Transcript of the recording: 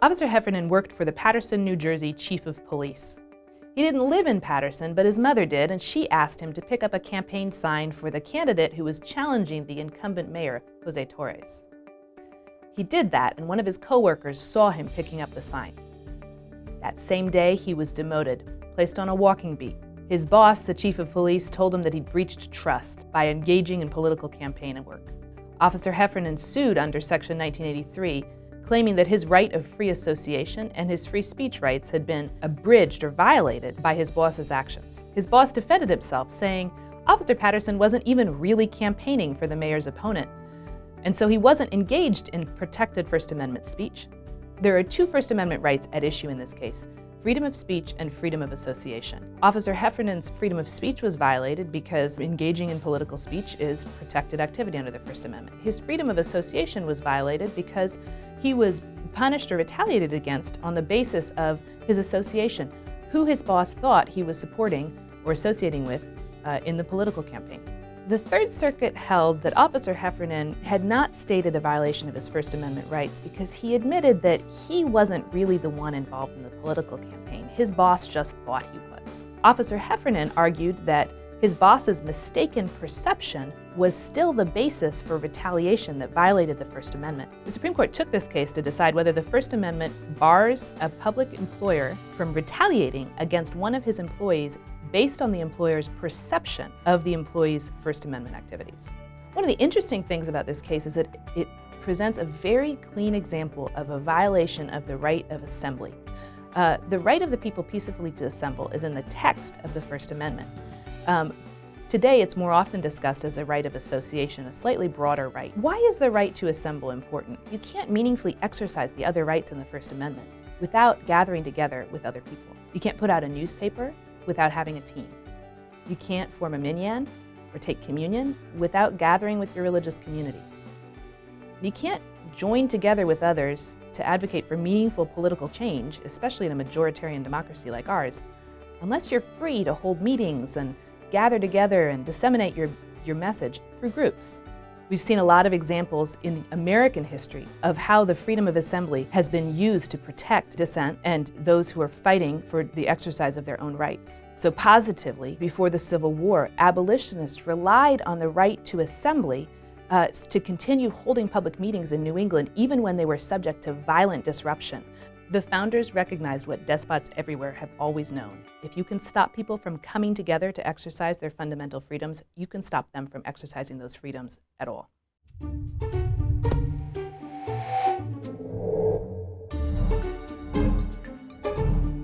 Officer Heffernan worked for the Paterson, New Jersey Chief of Police. He didn't live in Paterson, but his mother did, and she asked him to pick up a campaign sign for the candidate who was challenging the incumbent mayor, Jose Torres. He did that, and one of his coworkers saw him picking up the sign. That same day, he was demoted, placed on a walking beat. His boss, the chief of police, told him that he'd breached trust by engaging in political campaign and work. Officer Heffernan sued under Section 1983, claiming that his right of free association and his free speech rights had been abridged or violated by his boss's actions. His boss defended himself, saying Officer Paterson wasn't even really campaigning for the mayor's opponent, and so he wasn't engaged in protected First Amendment speech. There are two First Amendment rights at issue in this case: freedom of speech and freedom of association. Officer Heffernan's freedom of speech was violated because engaging in political speech is protected activity under the First Amendment. His freedom of association was violated because he was punished or retaliated against on the basis of his association, who his boss thought he was supporting or associating with in the political campaign. The Third Circuit held that Officer Heffernan had not stated a violation of his First Amendment rights because he admitted that he wasn't really the one involved in the political campaign. His boss just thought he was. Officer Heffernan argued that his boss's mistaken perception was still the basis for retaliation that violated the First Amendment. The Supreme Court took this case to decide whether the First Amendment bars a public employer from retaliating against one of his employees based on the employer's perception of the employee's First Amendment activities. One of the interesting things about this case is that it presents a very clean example of a violation of the right of assembly. The right of the people peacefully to assemble is in the text of the First Amendment. Today, it's more often discussed as a right of association, a slightly broader right. Why is the right to assemble important? You can't meaningfully exercise the other rights in the First Amendment without gathering together with other people. You can't put out a newspaper without having a team. You can't form a minyan or take communion without gathering with your religious community. You can't join together with others to advocate for meaningful political change, especially in a majoritarian democracy like ours, unless you're free to hold meetings and gather together and disseminate your message through groups. We've seen a lot of examples in American history of how the freedom of assembly has been used to protect dissent and those who are fighting for the exercise of their own rights. So positively, before the Civil War, abolitionists relied on the right to assembly to continue holding public meetings in New England even when they were subject to violent disruption. The founders recognized what despots everywhere have always known. If you can stop people from coming together to exercise their fundamental freedoms, you can stop them from exercising those freedoms at all.